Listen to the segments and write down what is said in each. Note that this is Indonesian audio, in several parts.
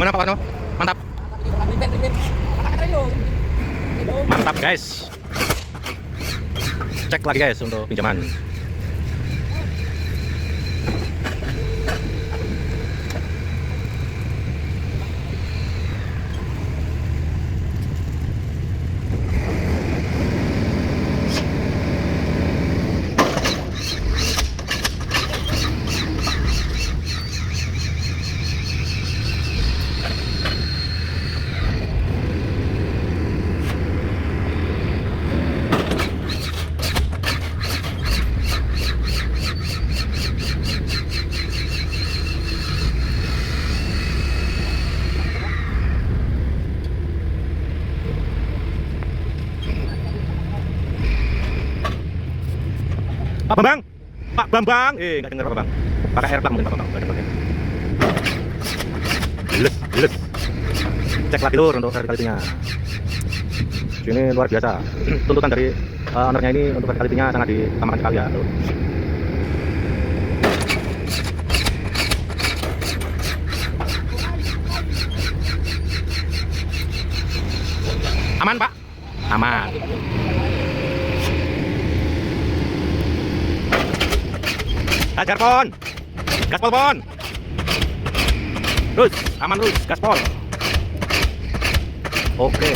Gimana Pak Warno? Mantap. Mantap guys. Cek lagi guys untuk pinjaman. Pak Bambang, Pak Bambang, nggak dengar Pak Bambang. Pakai air plug mungkin Pak Bambang, nggak dengar. Jelas. Cek lagi lur untuk vertikalitasnya. Ini luar biasa. Tuntutan dari ownernya ini untuk vertikalitasnya sangat ditambahkan sekali ya. Lur. Aman Pak, aman. Hajar pon, gaspol pon, terus aman terus gaspol. Oke.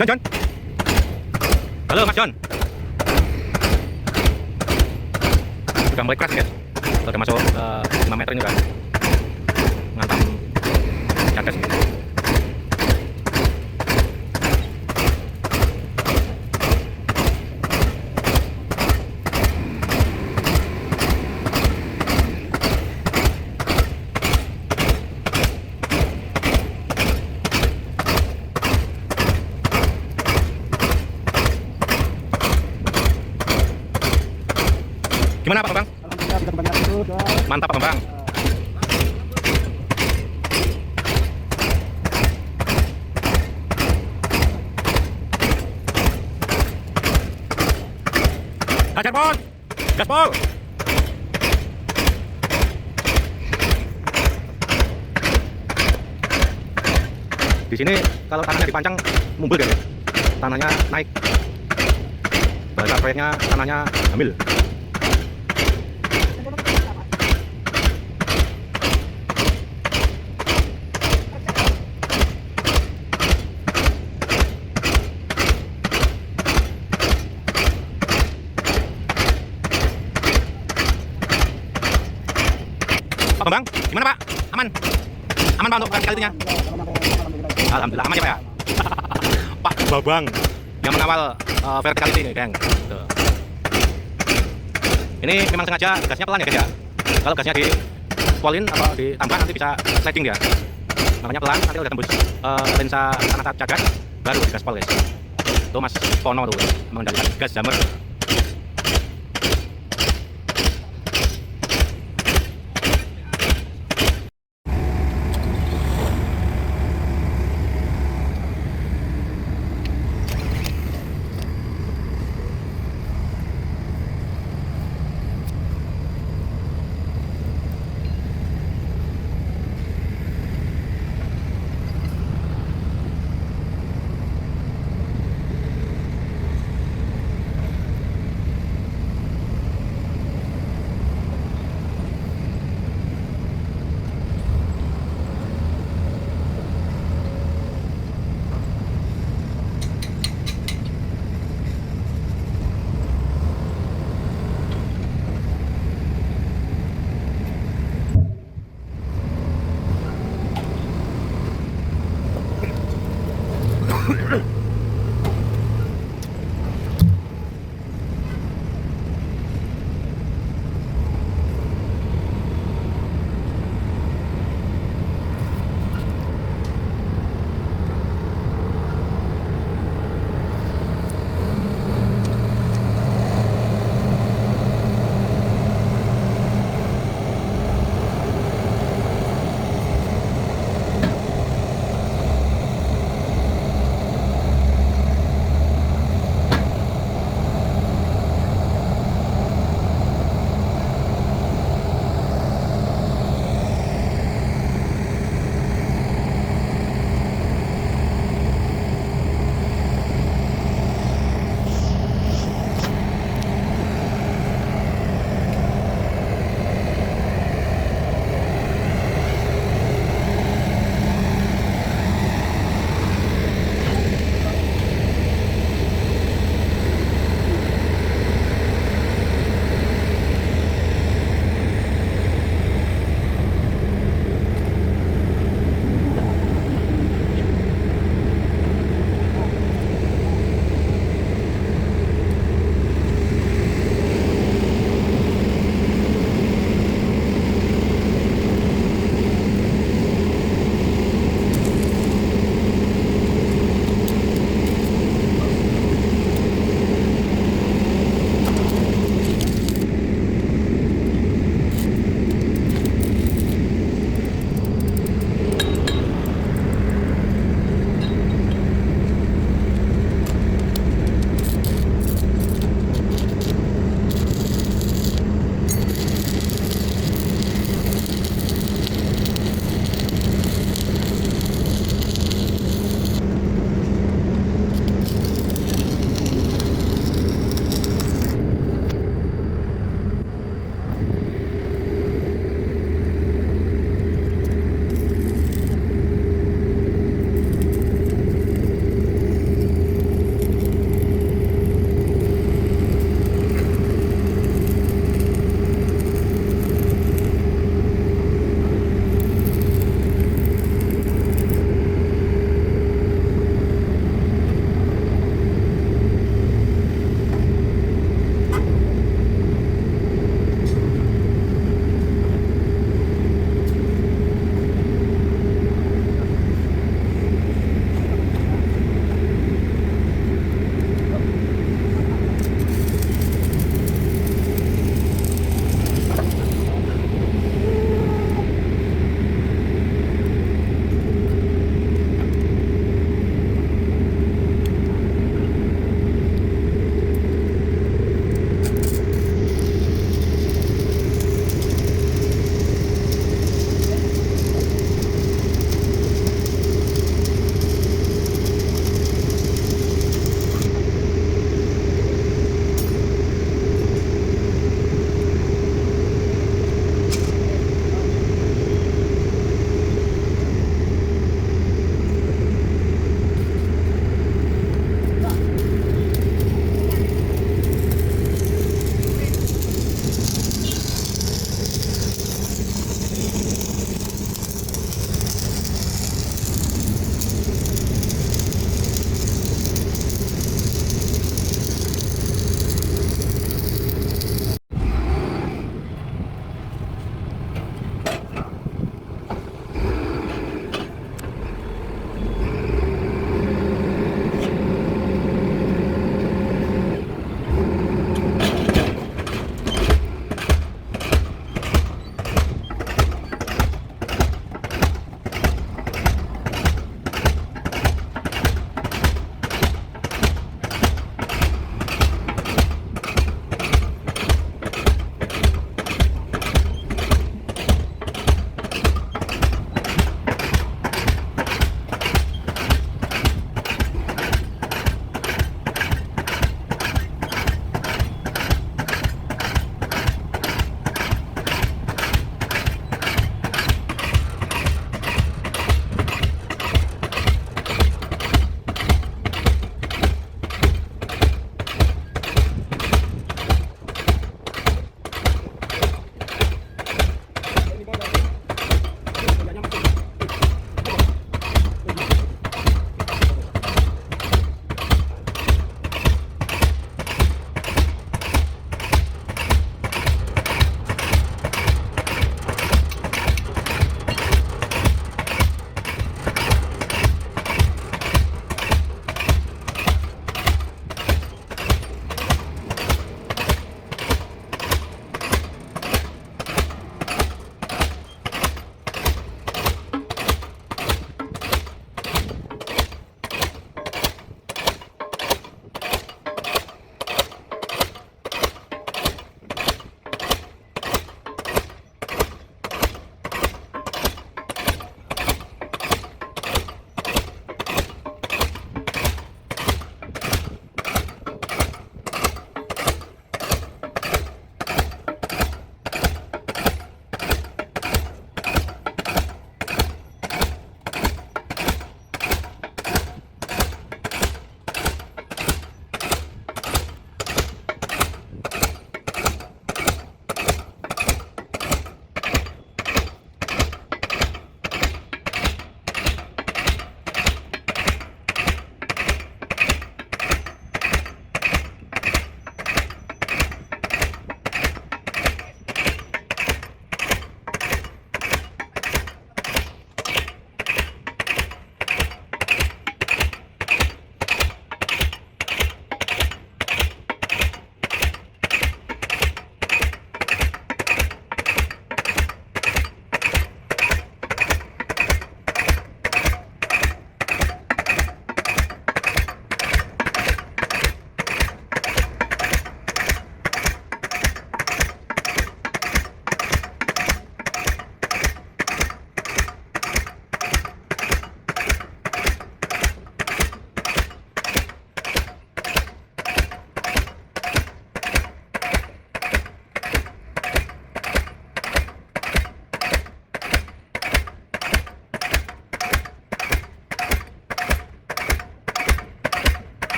John. Halo Mas John. Sudah mulai keras ya. Sudah masuk 5 meter ini kan. Ngantam cadas ini. Gimana Pak Bambang? Mantap Pak Bambang. Hajar pon, gaspol. Di sini kalau tanahnya dipancang mumbul kan ya? Tanahnya naik. Bahasa proyeknya tanahnya hamil. Pak Bambang, gimana Pak? Aman? Aman Pak untuk vertikalitasnya? Alhamdulillah aman ya Pak ya? Pak Bambang yang mengawal vertikalitas ini geng. Tuh. Ini memang sengaja gasnya pelan ya guys ya. Kalau gasnya di polin atau ditambah nanti bisa sliding dia. Makanya pelan, nanti udah tembus lensa tanah cadas baru digaspol guys. Itu Mas Pono tuh mengendalikan gas jammer.